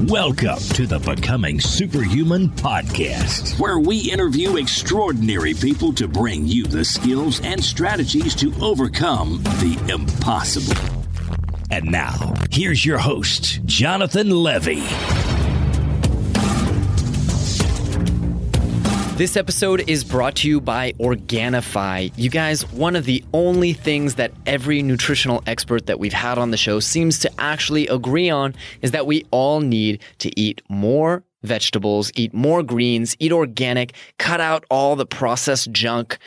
Welcome to the Becoming Superhuman podcast, where we interview extraordinary people to bring you the skills and strategies to overcome the impossible. And now, here's your host, Jonathan Levy. This episode is brought to you by Organifi. You guys, one of the only things that every nutritional expert that we've had on the show seems to actually agree on is that we all need to eat more vegetables, eat more greens, eat organic, cut out all the processed junk.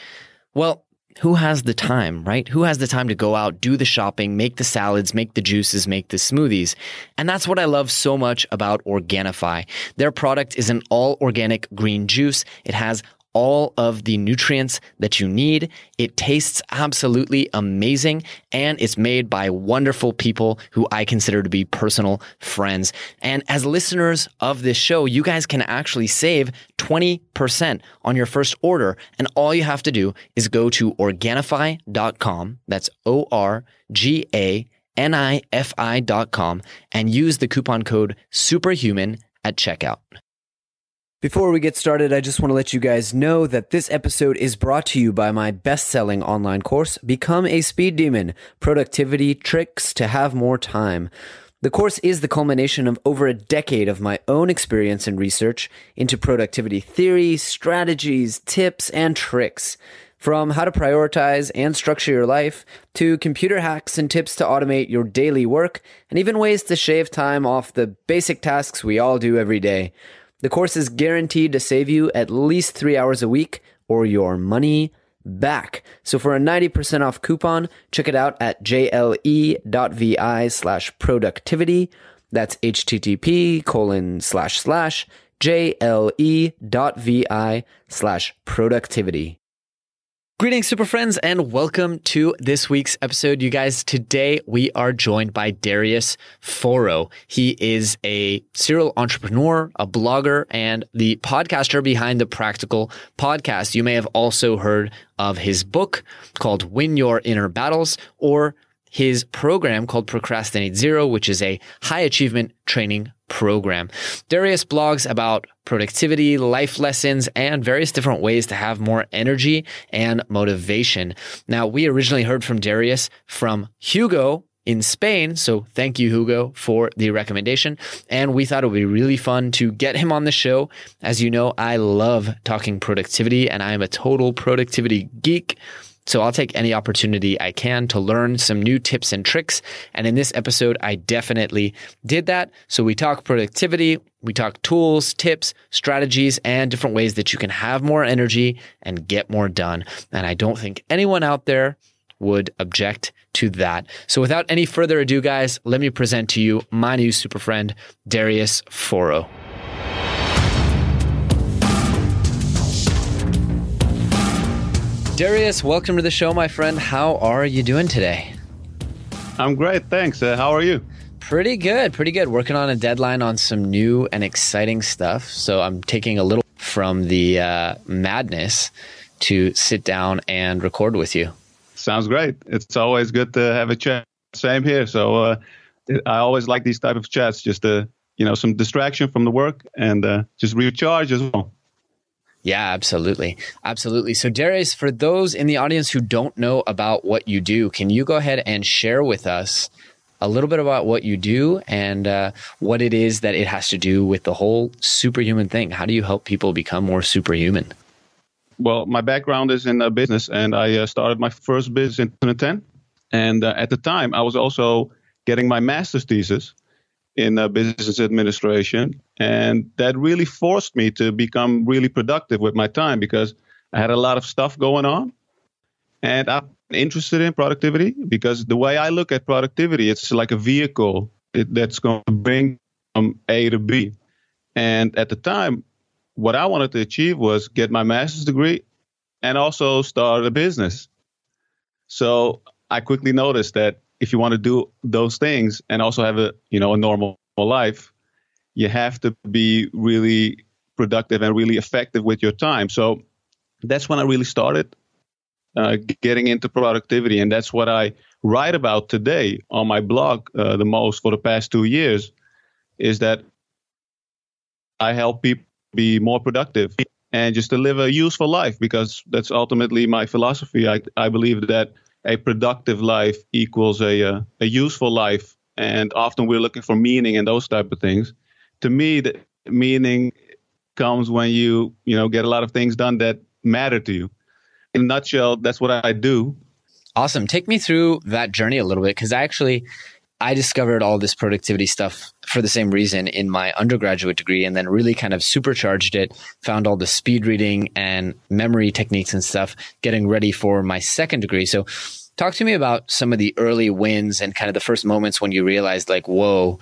Well, who has the time, right? Who has the time to go out, do the shopping, make the salads, make the juices, make the smoothies? And that's what I love so much about Organifi. Their product is an all-organic green juice. It has all of the nutrients that you need. It tastes absolutely amazing, and it's made by wonderful people who I consider to be personal friends. And as listeners of this show, you guys can actually save 20% on your first order. And all you have to do is go to Organifi.com. That's Organifi.com and use the coupon code Superhuman at checkout. Before we get started, I just want to let you guys know that this episode is brought to you by my best-selling online course, Become a Speed Demon: Productivity Tricks to Have More Time. The course is the culmination of over a decade of my own experience and research into productivity theory, strategies, tips, and tricks. From how to prioritize and structure your life, to computer hacks and tips to automate your daily work, and even ways to shave time off the basic tasks we all do every day. The course is guaranteed to save you at least 3 hours a week or your money back. So for a 90% off coupon, check it out at jle.vi/productivity. That's http://jle.vi/productivity. Greetings, super friends, and welcome to this week's episode. You guys, today we are joined by Darius Foroux. He is a serial entrepreneur, a blogger, and the podcaster behind the Practical Podcast. You may have also heard of his book called Win Your Inner Battles, or his program called Procrastinate Zero, which is a high achievement training program. Darius blogs about productivity, life lessons, and various different ways to have more energy and motivation. Now, we originally heard from Darius from Hugo in Spain, so thank you, Hugo, for the recommendation. And we thought it would be really fun to get him on the show. As you know, I love talking productivity, and I am a total productivity geek. So I'll take any opportunity I can to learn some new tips and tricks. And in this episode, I definitely did that. So we talk productivity, we talk tools, tips, strategies, and different ways that you can have more energy and get more done. And I don't think anyone out there would object to that. So without any further ado, guys, let me present to you my new super friend, Darius Foroux. Darius, welcome to the show, my friend. How are you doing today? I'm great, thanks. How are you? Pretty good. Working on a deadline on some new and exciting stuff. So I'm taking a little from the madness to sit down and record with you. Sounds great. It's always good to have a chat. Same here. So I always like these type of chats, just some distraction from the work and just recharge as well. Yeah, absolutely. So Darius, for those in the audience who don't know about what you do, can you go ahead and share with us a little bit about what you do and what it is that it has to do with the whole superhuman thing? How do you help people become more superhuman? Well, my background is in business, and I started my first business in 2010. And at the time, I was also getting my master's thesis in business administration. And that really forced me to become really productive with my time because I had a lot of stuff going on. And I'm interested in productivity because the way I look at productivity, it's like a vehicle that's going to bring from A to B. And at the time, what I wanted to achieve was get my master's degree and also start a business. So I quickly noticed that if you want to do those things and also have a normal life, you have to be really productive and really effective with your time. So that's when I really started getting into productivity. And that's what I write about today on my blog the most for the past 2 years, is that I help people be more productive and just to live a useful life, because that's ultimately my philosophy. I believe that a productive life equals a useful life. And often we're looking for meaning and those type of things. To me, the meaning comes when you get a lot of things done that matter to you. In a nutshell, that's what I do. Awesome. Take me through that journey a little bit, because I discovered all this productivity stuff for the same reason in my undergraduate degree, and then really kind of supercharged it, found all the speed reading and memory techniques and stuff getting ready for my second degree. So talk to me about some of the early wins and kind of the first moments when you realized like, whoa,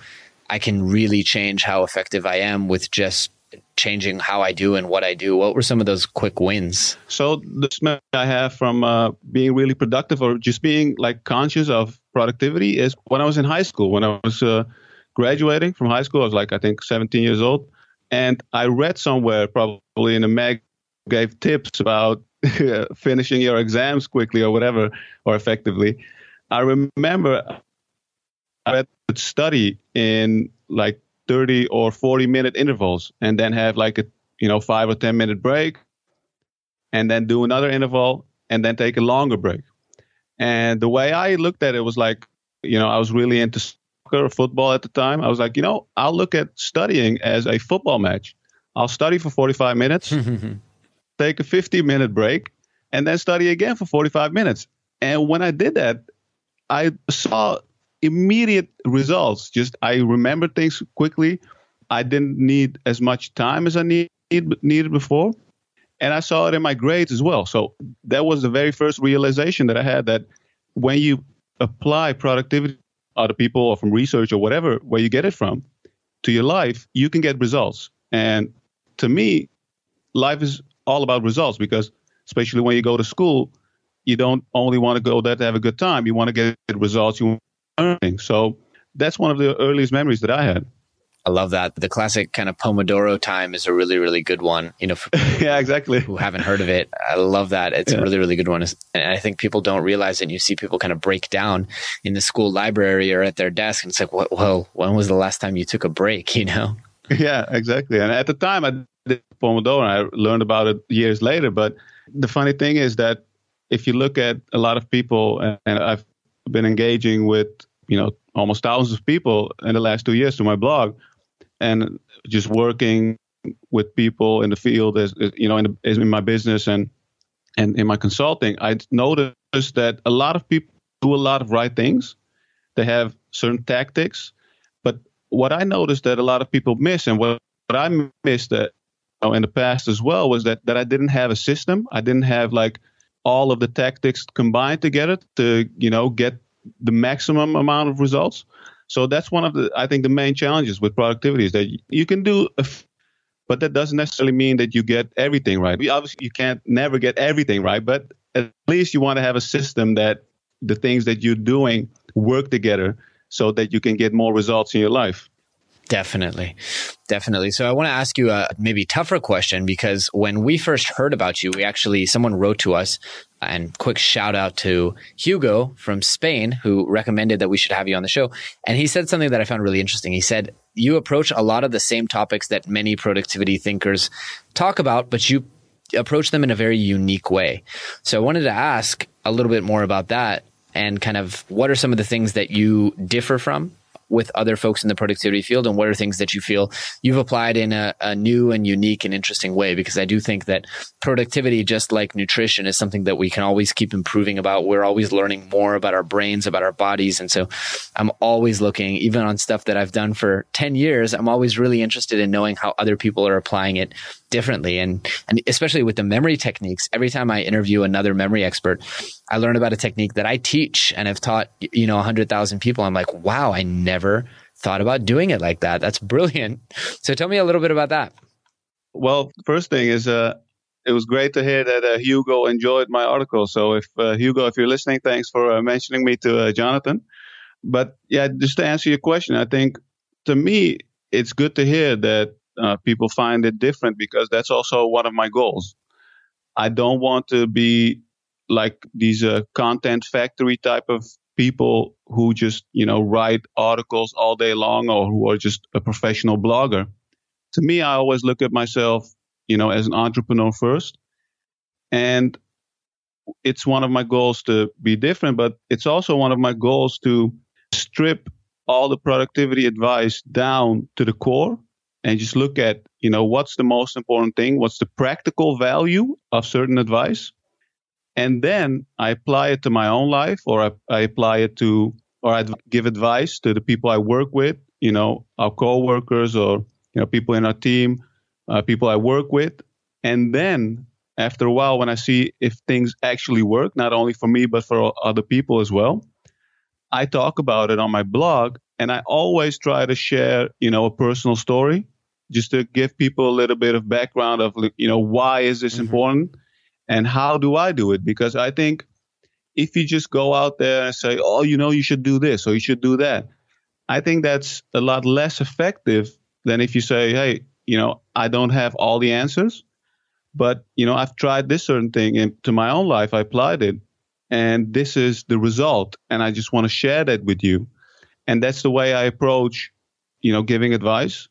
I can really change how effective I am with just changing how I do and what I do. What were some of those quick wins? So the smell I have from being really productive or just being like conscious of productivity is when I was in high school. When I was graduating from high school, I was like, I think 17 years old. And I read somewhere, probably in a mag, gave tips about finishing your exams quickly or whatever, or effectively. I remember I would study in like 30 or 40-minute intervals, and then have like a 5 or 10-minute break, and then do another interval, and then take a longer break. And the way I looked at it was like, I was really into soccer or football at the time. I was like, I'll look at studying as a football match. I'll study for 45 minutes, take a 50-minute break, and then study again for 45 minutes. And when I did that, I saw immediate results. Just I remembered things quickly. I didn't need as much time as I needed before. And I saw it in my grades as well. So that was the very first realization that I had, that when you apply productivity to other people or from research or whatever, where you get it from, to your life, you can get results. And to me, life is all about results, because especially when you go to school, you don't only want to go there to have a good time. You want to get results. You want to learn things. So that's one of the earliest memories that I had. I love that. The classic kind of Pomodoro time is a really, really good one. For yeah, exactly. who haven't heard of it. I love that. It's a really, really good one. And I think people don't realize it. And you see people kind of break down in the school library or at their desk. And it's like, well, when was the last time you took a break, Yeah, exactly. And at the time I did Pomodoro, and I learned about it years later. But the funny thing is that if you look at a lot of people, and I've been engaging with, almost thousands of people in the last 2 years through my blog, and just working with people in the field, as in my business and in my consulting, I noticed that a lot of people do a lot of right things. They have certain tactics, but what I noticed that a lot of people miss, and what I missed that in the past as well, was that I didn't have a system. I didn't have like all of the tactics combined together to get the maximum amount of results. So that's one of the main challenges with productivity, is that you can do, but that doesn't necessarily mean that you get everything right. Obviously, you can't never get everything right, but at least you want to have a system that the things that you're doing work together so that you can get more results in your life. Definitely. So I want to ask you a maybe tougher question, because when we first heard about you, someone wrote to us, and quick shout out to Hugo from Spain, who recommended that we should have you on the show. And he said something that I found really interesting. He said, you approach a lot of the same topics that many productivity thinkers talk about, but you approach them in a very unique way. So I wanted to ask a little bit more about that, and kind of what are some of the things that you differ from with other folks in the productivity field, and what are things that you feel you've applied in a new and unique and interesting way? Because I do think that productivity, just like nutrition, is something that we can always keep improving about. We're always learning more about our brains, about our bodies. And so I'm always looking, even on stuff that I've done for 10 years, I'm always really interested in knowing how other people are applying it differently. And especially with the memory techniques, every time I interview another memory expert, I learn about a technique that I teach and have taught, 100,000 people. I'm like, wow, I never thought about doing it like that. That's brilliant. So tell me a little bit about that. Well, first thing is, it was great to hear that Hugo enjoyed my article. So if Hugo, if you're listening, thanks for mentioning me to Jonathan. But yeah, just to answer your question, I think to me, it's good to hear that people find it different, because that's also one of my goals. I don't want to be like these content factory type of people who just, write articles all day long, or who are just a professional blogger. to me, I always look at myself, as an entrepreneur first. And it's one of my goals to be different, but it's also one of my goals to strip all the productivity advice down to the core and just look at, what's the most important thing? What's the practical value of certain advice? And then I apply it to my own life, or I apply it to, or I give advice to the people I work with, our coworkers, or, people in our team, people I work with. And then after a while, when I see if things actually work, not only for me, but for other people as well, I talk about it on my blog. And I always try to share, a personal story, just to give people a little bit of background of, why is this important and how do I do it? Because I think if you just go out there and say, oh, you should do this or you should do that, I think that's a lot less effective than if you say, hey, I don't have all the answers, but, I've tried this certain thing into my own life. I applied it and this is the result. And I just want to share that with you. And that's the way I approach, giving advice,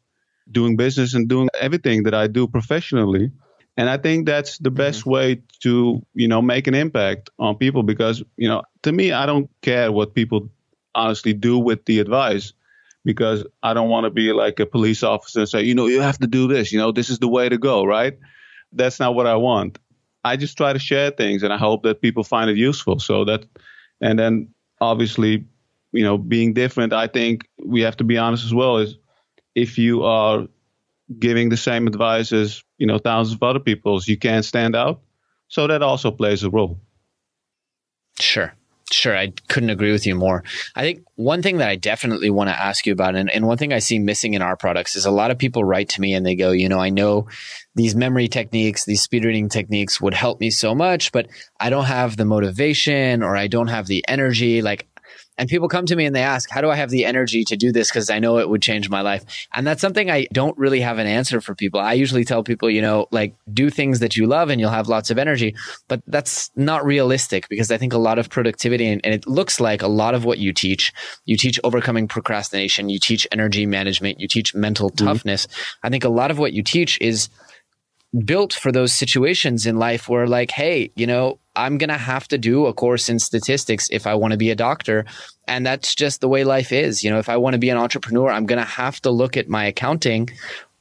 doing business, and doing everything that I do professionally. And I think that's the best way to, make an impact on people because, to me, I don't care what people honestly do with the advice because I don't want to be like a police officer and say, you have to do this, this is the way to go, right? That's not what I want. I just try to share things and I hope that people find it useful. And then obviously, being different, I think we have to be honest as well, is if you are giving the same advice as, thousands of other people, you can't stand out. So that also plays a role. Sure. I couldn't agree with you more. I think one thing that I definitely want to ask you about, and one thing I see missing in our products is a lot of people write to me and they go, I know these memory techniques, these speed reading techniques would help me so much, but I don't have the motivation or I don't have the energy. And people come to me and they ask, how do I have the energy to do this? Because I know it would change my life. And that's something I don't really have an answer for people. I usually tell people, do things that you love and you'll have lots of energy. But that's not realistic because I think a lot of productivity, and it looks like a lot of what you teach overcoming procrastination, you teach energy management, you teach mental toughness. I think a lot of what you teach is built for those situations in life where hey, I'm going to have to do a course in statistics if I want to be a doctor. And that's just the way life is. If I want to be an entrepreneur, I'm going to have to look at my accounting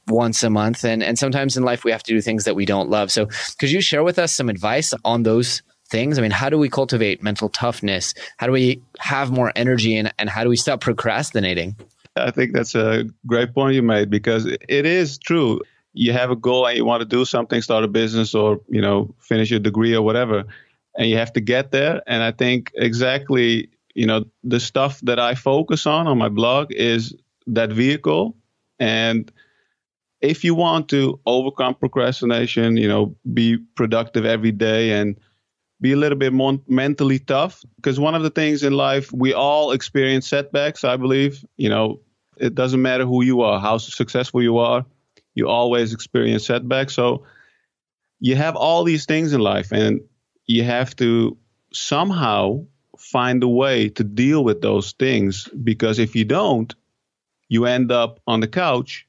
once a month. And sometimes in life, we have to do things that we don't love. So could you share with us some advice on those things? I mean, how do we cultivate mental toughness? How do we have more energy and how do we stop procrastinating? I think that's a great point you made because it is true. You have a goal and you want to do something, start a business or, finish your degree or whatever, and you have to get there. And I think exactly, the stuff that I focus on my blog is that vehicle. And if you want to overcome procrastination, be productive every day and be a little bit more mentally tough, because one of the things in life, we all experience setbacks, I believe. It doesn't matter who you are, how successful you are. You always experience setbacks. So you have all these things in life and you have to somehow find a way to deal with those things, because if you don't, you end up on the couch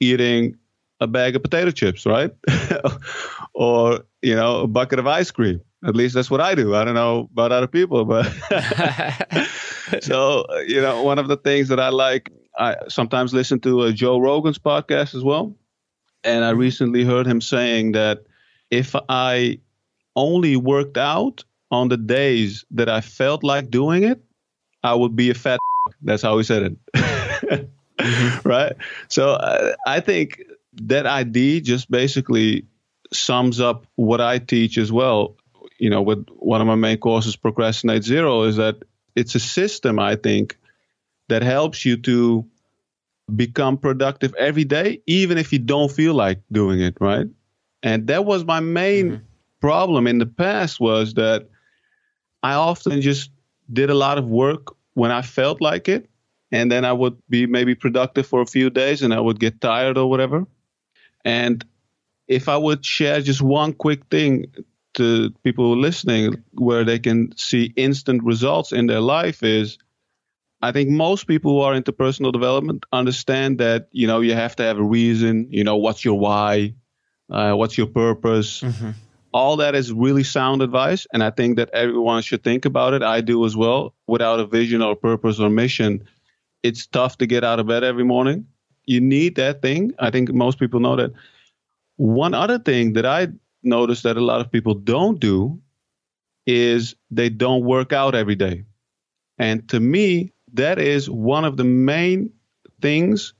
eating a bag of potato chips, right? Or, a bucket of ice cream. At least that's what I do. I don't know about other people, but so, one of the things that I sometimes listen to Joe Rogan's podcast as well. And I recently heard him saying that if I only worked out on the days that I felt like doing it, I would be a fat. That's how he said it. Right? So I think that idea just basically sums up what I teach as well. With one of my main courses, Procrastinate Zero, is that it's a system, I think, that helps you to become productive every day, even if you don't feel like doing it, right? And that was my main problem in the past, was that I often just did a lot of work when I felt like it. And then I would be maybe productive for a few days and I would get tired or whatever. And if I would share just one quick thing to people listening where they can see instant results in their life, is I think most people who are into personal development understand that, you have to have a reason, what's your why, what's your purpose. Mm-hmm. All that is really sound advice. And I think that everyone should think about it. I do as well. Without a vision or purpose or mission, it's tough to get out of bed every morning. You need that thing. I think most people know that. One other thing that I noticed that a lot of people don't do is they don't work out every day. And to me, that is one of the main things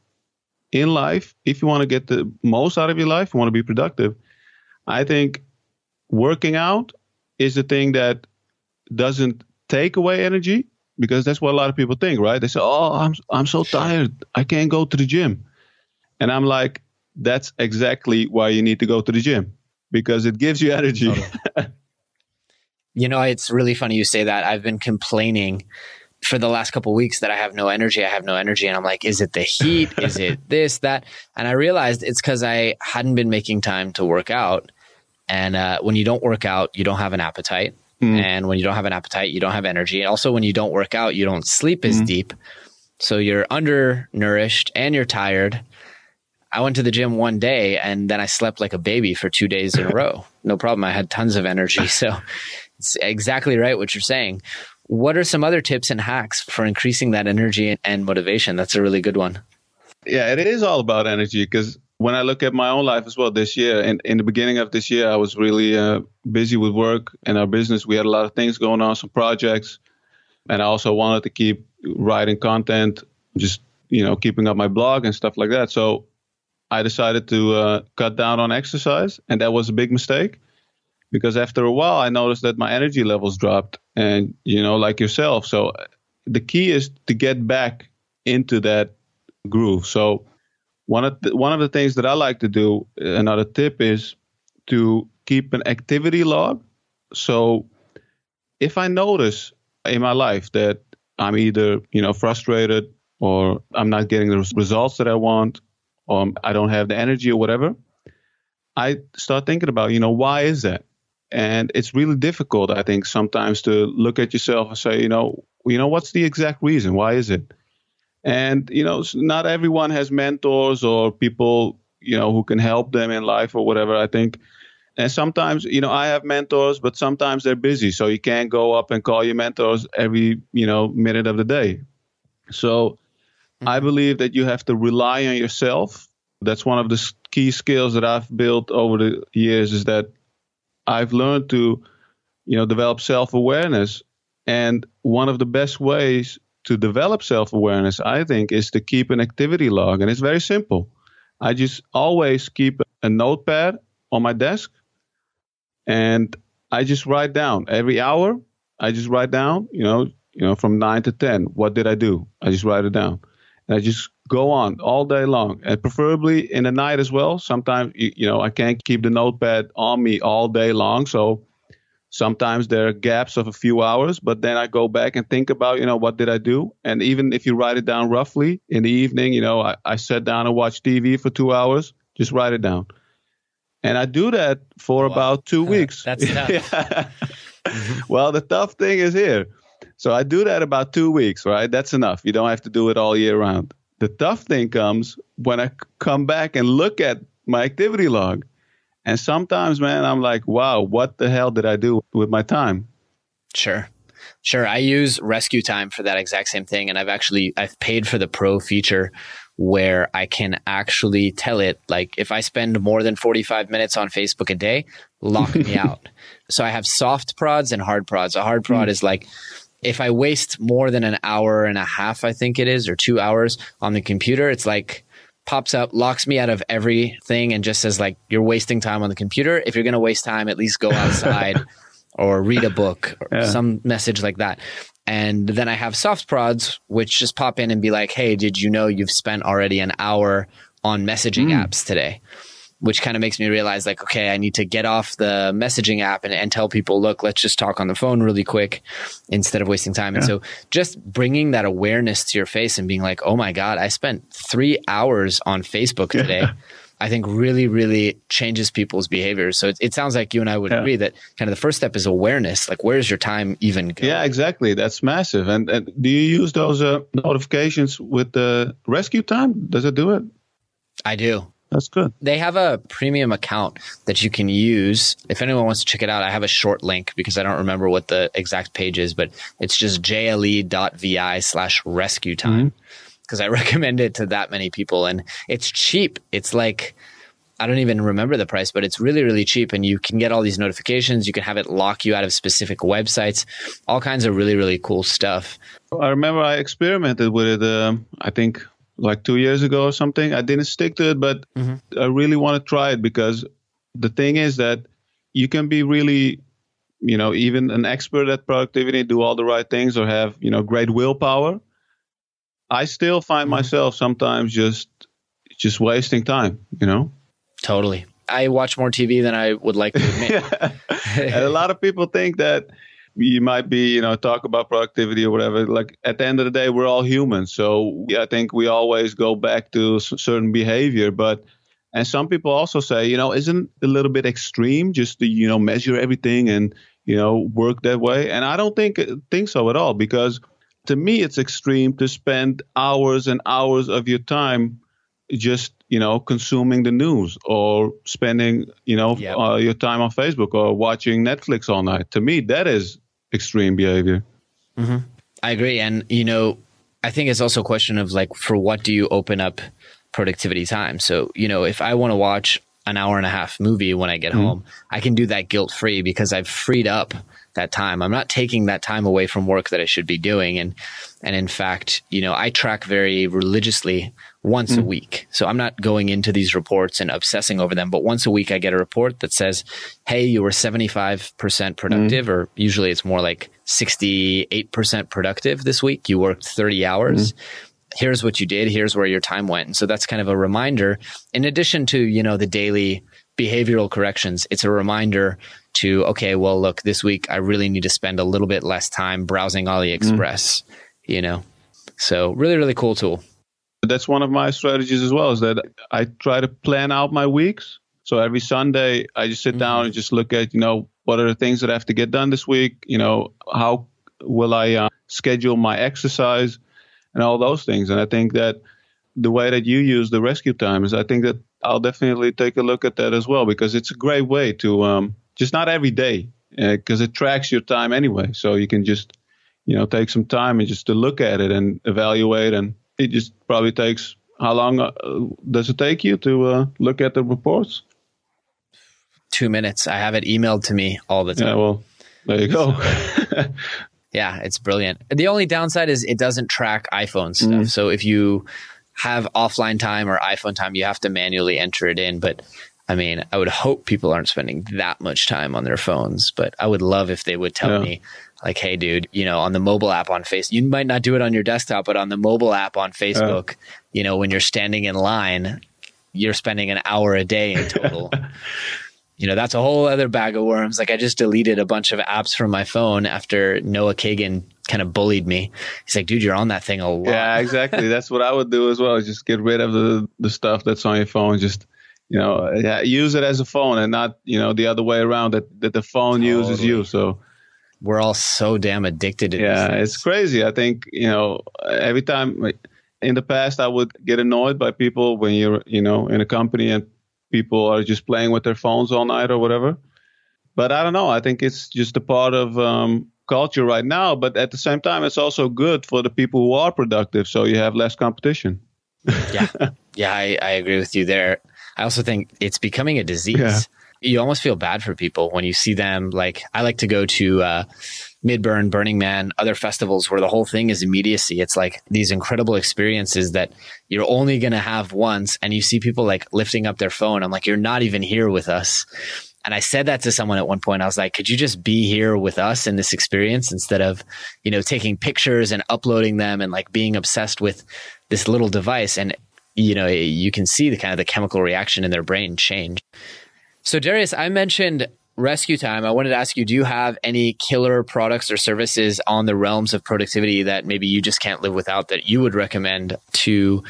in life. If you want to get the most out of your life, you want to be productive, I think working out is the thing that doesn't take away energy, because that's what a lot of people think, right? They say, oh, I'm so tired, I can't go to the gym. And I'm like, that's exactly why you need to go to the gym, because it gives you energy. It's really funny you say that. I've been complaining for the last couple of weeks that I have no energy. And I'm like, is it the heat? Is it this, that? And I realized it's because I hadn't been making time to work out. And when you don't work out, you don't have an appetite. And when you don't have an appetite, you don't have energy. And also when you don't work out, you don't sleep as deep. So you're undernourished and you're tired. I went to the gym one day and then I slept like a baby for 2 days in a row. No problem. I had tons of energy. So it's exactly right what you're saying. What are some other tips and hacks for increasing that energy and motivation? That's a really good one. Yeah, it is all about energy, because when I look at my own life as well this year, and in the beginning of this year, I was really busy with work and our business. We had a lot of things going on, some projects. And I also wanted to keep writing content, just, keeping up my blog and stuff like that. So I decided to cut down on exercise. And that was a big mistake, because after a while, I noticed that my energy levels dropped, and, like yourself. So the key is to get back into that groove. So one of the things that I like to do, another tip, is to keep an activity log. So if I notice in my life that I'm either, frustrated, or I'm not getting the results that I want, or I don't have the energy or whatever, I start thinking about, why is that? And it's really difficult, I think, sometimes to look at yourself and say, what's the exact reason? Why is it? And, not everyone has mentors or people, who can help them in life or whatever, I think. And sometimes, I have mentors, but sometimes they're busy. So you can't go up and call your mentors every, minute of the day. So I believe that you have to rely on yourself. That's one of the key skills that I've built over the years, is that I've learned to, develop self-awareness. And one of the best ways to develop self-awareness, I think, is to keep an activity log. And it's very simple. I just always keep a notepad on my desk, and I just write down every hour. I just write down, from 9 to 10, what did I do? I just write it down. And I just go on all day long, and preferably in the night as well. Sometimes, I can't keep the notepad on me all day long. So sometimes there are gaps of a few hours, but then I go back and think about, what did I do? And even if you write it down roughly in the evening, I sat down and watched TV for 2 hours, just write it down. And I do that for about 2 weeks. That's tough. Well, the tough thing is here. So I do that about 2 weeks, right? That's enough. You don't have to do it all year round. The tough thing comes when I come back and look at my activity log. And sometimes, man, I'm like, wow, what the hell did I do with my time? Sure. I use Rescue Time for that exact same thing. And I've paid for the pro feature where I can actually tell it, like, if I spend more than 45 minutes on Facebook a day, lock me out. So I have soft prods and hard prods. A hard prod is like, if I waste more than an hour and a half, I think it is, or 2 hours on the computer, it's like pops up, locks me out of everything, and just says like, you're wasting time on the computer. If you're going to waste time, at least go outside or read a book or some message like that. And then I have soft prods, which just pop in and be like, hey, did you know you've spent already an hour on messaging apps today? Which kind of makes me realize like, okay, I need to get off the messaging app and tell people, look, let's just talk on the phone really quick instead of wasting time. And so just bringing that awareness to your face and being like, oh my God, I spent 3 hours on Facebook today. I think really, really changes people's behaviors. So it sounds like you and I would agree that kind of the first step is awareness. Like, where's your time even going? Yeah, exactly. That's massive. And do you use those notifications with the rescue time? Does it do it? I do. That's good. They have a premium account that you can use. If anyone wants to check it out, I have a short link because I don't remember what the exact page is, but it's just jle.vi/rescue time. Because I recommend it to that many people, and it's cheap. It's like, I don't even remember the price, but it's really, really cheap. And you can get all these notifications. You can have it lock you out of specific websites, all kinds of really, really cool stuff. I remember I experimented with it, I think like 2 years ago or something. I didn't stick to it, but I really want to try it because the thing is that you can be really, even an expert at productivity, do all the right things or have, great willpower. I still find myself sometimes just wasting time, Totally. I watch more TV than I would like to admit. And a lot of people think that you might be, talk about productivity or whatever. Like at the end of the day, we're all human. So I think we always go back to certain behavior. And some people also say, isn't it a little bit extreme just to, measure everything and, work that way? And I don't think so at all, because to me, it's extreme to spend hours and hours of your time just, consuming the news or spending, your time on Facebook or watching Netflix all night. To me, that is extreme behavior. I agree. And, I think it's also a question of like, for what do you open up productivity time? So, if I want to watch an hour and a half movie when I get home, I can do that guilt-free because I've freed up that time. I'm not taking that time away from work that I should be doing. And in fact, I track very religiously once a week. So I'm not going into these reports and obsessing over them, but once a week I get a report that says, hey, you were 75% productive, or usually it's more like 68% productive this week. You worked 30 hours. Here's what you did. Here's where your time went. And so that's kind of a reminder, in addition to, the daily behavioral corrections, it's a reminder to, okay, well, look, this week I really need to spend a little bit less time browsing AliExpress, So really, really cool tool. That's one of my strategies as well, is that I try to plan out my weeks. So every Sunday I just sit down and just look at, what are the things that I have to get done this week? How will I schedule my exercise and all those things? And I think that the way that you use the rescue time is, I think that I'll definitely take a look at that as well, because it's a great way to just not every day, because it tracks your time anyway. So you can just, take some time and just to look at it and evaluate. And it just probably takes, how long does it take you to look at the reports? 2 minutes. I have it emailed to me all the time. Yeah, well, there you go. Yeah, it's brilliant. The only downside is it doesn't track iPhone stuff. So if you have offline time or iPhone time, you have to manually enter it in. But I mean, I would hope people aren't spending that much time on their phones, but I would love if they would tell me like, hey, dude, on the mobile app on Facebook, you might not do it on your desktop, but on the mobile app on Facebook, when you're standing in line, you're spending an hour a day in total. That's a whole other bag of worms. Like, I just deleted a bunch of apps from my phone after Noah Kagan kind of bullied me. He's like, dude, you're on that thing a lot. Yeah, exactly. That's what I would do as well. Just get rid of the stuff that's on your phone. Just, use it as a phone and not, the other way around, that the phone uses you. So we're all so damn addicted to these things. It's crazy. I think, every time in the past, I would get annoyed by people when you're, in a company and people are just playing with their phones all night or whatever. But I don't know. I think it's just a part of culture right now. But at the same time, it's also good for the people who are productive. So you have less competition. Yeah, I agree with you there. I also think it's becoming a disease. Yeah. You almost feel bad for people when you see them. Like, I like to go to Midburn, Burning Man, other festivals where the whole thing is immediacy. It's like these incredible experiences that you're only going to have once. And you see people like lifting up their phone. I'm like, you're not even here with us. And I said that to someone at one point. I was like, could you just be here with us in this experience instead of, taking pictures and uploading them and like being obsessed with this little device? And, you can see the kind of the chemical reaction in their brain change. So Darius, I mentioned rescue time. I wanted to ask you, do you have any killer products or services on the realms of productivity that maybe you just can't live without that you would recommend to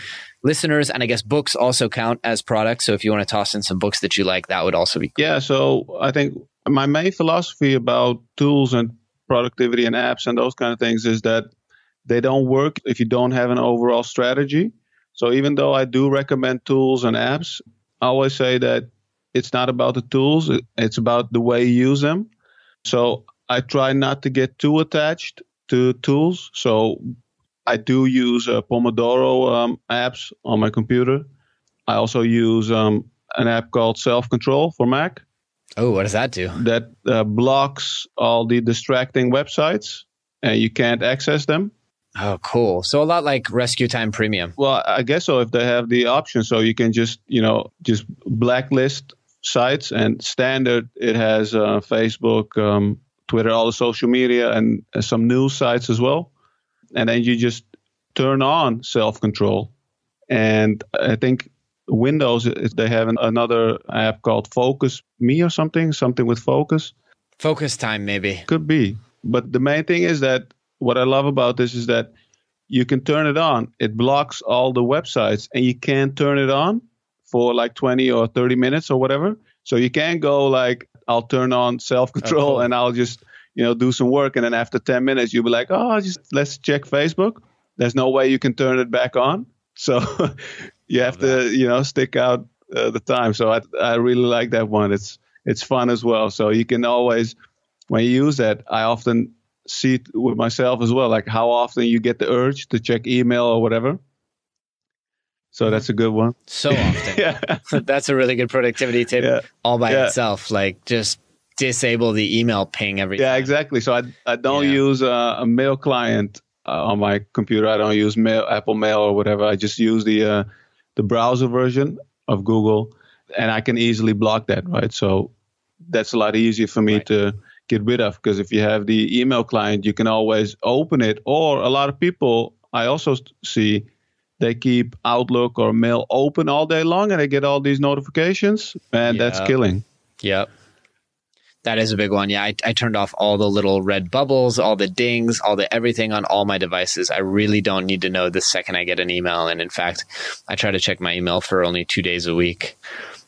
listeners. And I guess books also count as products. So if you want to toss in some books that you like, that would also be cool. Yeah, so I think my main philosophy about tools and productivity and apps and those kind of things is that they don't work if you don't have an overall strategy. So even though I do recommend tools and apps, I always say that it's not about the tools, it's about the way you use them. So I try not to get too attached to tools. So I do use Pomodoro apps on my computer. I also use an app called Self-Control for Mac. Oh, what does that do? That blocks all the distracting websites and you can't access them. Oh, cool. So a lot like Rescue Time Premium. Well, I guess so if they have the option. So you can just blacklist sites, and standard, it has Facebook, Twitter, all the social media, and some news sites as well. And then you just turn on self-control. And I think Windows, they have another app called Focus Me or something with focus. Focus Time, maybe. Could be. But the main thing is that what I love about this is that you can turn it on. It blocks all the websites, and you can't turn it on for like 20 or 30 minutes or whatever. So you can't go like, I'll turn on self-control and I'll just, do some work. And then after 10 minutes, you'll be like, let's check Facebook. There's no way you can turn it back on. So you have to, stick out the time. So I really like that one. It's fun as well. So you can always, when you use that, I often see it with myself as well, like how often you get the urge to check email or whatever. So that's a good one. So often. Yeah. That's a really good productivity tip all by itself. Like just disable the email ping every time. Yeah, exactly. So I don't use a mail client on my computer. I don't use Apple Mail or whatever. I just use the browser version of Google, and I can easily block that, right? So that's a lot easier for me to get rid of, because if you have the email client, you can always open it. Or a lot of people I also see, they keep Outlook or Mail open all day long and they get all these notifications, and that's killing. Yep. That is a big one. Yeah, I turned off all the little red bubbles, all the dings, all the everything on all my devices. I really don't need to know the second I get an email. And in fact, I try to check my email for only 2 days a week.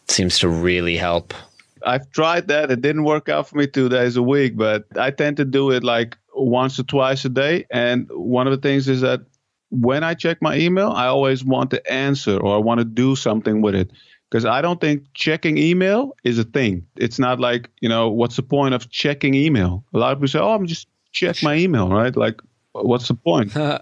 It seems to really help. I've tried that. It didn't work out for me 2 days a week, but I tend to do it like once or twice a day. And one of the things is that when I check my email, I always want to answer or I want to do something with it. Because I don't think checking email is a thing. It's not like, what's the point of checking email? A lot of people say, I'm just check my email, right? Like, what's the point? I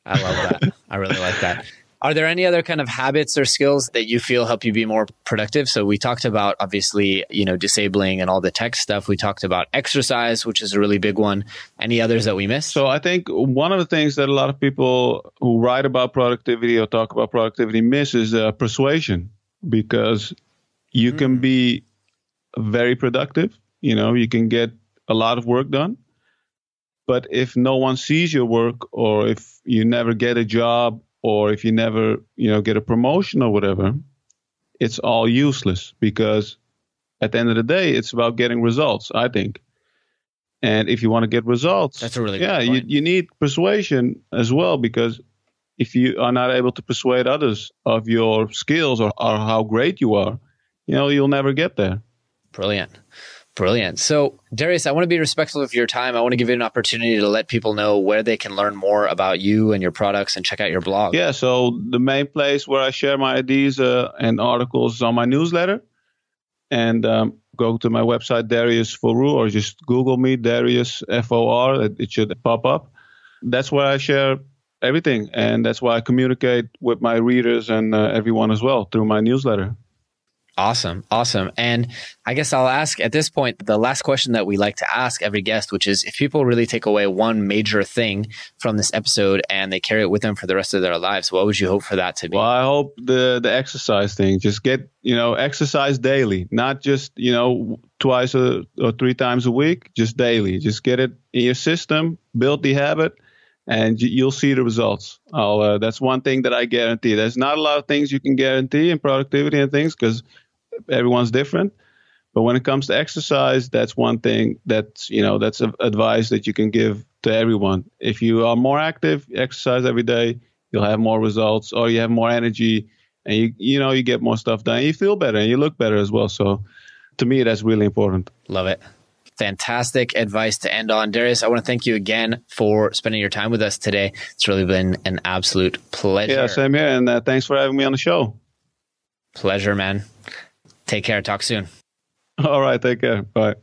love that. I really like that. Are there any other kind of habits or skills that you feel help you be more productive? So we talked about, obviously, disabling and all the tech stuff. We talked about exercise, which is a really big one. Any others that we missed? So I think one of the things that a lot of people who write about productivity or talk about productivity miss is persuasion. Because you can be very productive, you can get a lot of work done. But if no one sees your work, or if you never get a job, or if you never, get a promotion or whatever, it's all useless, because at the end of the day, it's about getting results, I think. And if you want to get results, that's a really good point. You need persuasion as well, because if you are not able to persuade others of your skills or how great you are, you'll never get there. Brilliant. So, Darius, I want to be respectful of your time. I want to give you an opportunity to let people know where they can learn more about you and your products and check out your blog. Yeah, so the main place where I share my ideas and articles is on my newsletter. And go to my website, Darius Foroux, or just Google me, Darius F-O-R. It should pop up. That's where I share everything. And that's why I communicate with my readers and everyone as well through my newsletter. Awesome. And I guess I'll ask at this point, the last question that we like to ask every guest, which is if people really take away one major thing from this episode and they carry it with them for the rest of their lives, what would you hope for that to be? Well, I hope the exercise thing, just get, exercise daily, not just, twice or 3 times a week, just daily. Just get it in your system, build the habit, and you'll see the results. That's one thing that I guarantee. There's not a lot of things you can guarantee in productivity and things because everyone's different. But when it comes to exercise, that's one thing that's advice that you can give to everyone. If you are more active, exercise every day, you'll have more results, or you have more energy, and you get more stuff done. You feel better and you look better as well. So to me, that's really important. Love it. Fantastic advice to end on. Darius, I want to thank you again for spending your time with us today. It's really been an absolute pleasure. Yeah, same here. And thanks for having me on the show. Pleasure, man. Take care. Talk soon. All right. Take care. Bye.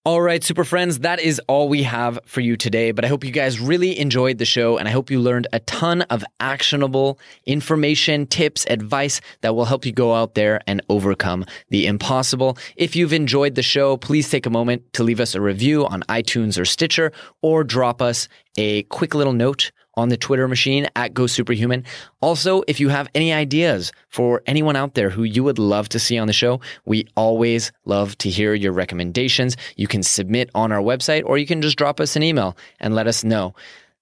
All right, super friends, that is all we have for you today, but I hope you guys really enjoyed the show, and I hope you learned a ton of actionable information, tips, advice that will help you go out there and overcome the impossible. If you've enjoyed the show, please take a moment to leave us a review on iTunes or Stitcher, or drop us a quick little note on the Twitter machine at GoSuperhuman. Also, if you have any ideas for anyone out there who you would love to see on the show, we always love to hear your recommendations. You can submit on our website, or you can just drop us an email and let us know.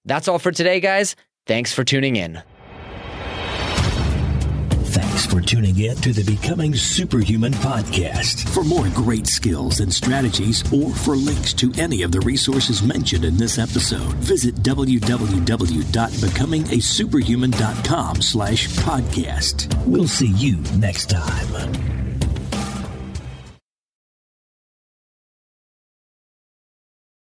That's all for today, guys. Thanks for tuning in. Thanks for tuning in to the Becoming Superhuman podcast. For more great skills and strategies, or for links to any of the resources mentioned in this episode, visit www.becomingasuperhuman.com/podcast. We'll see you next time.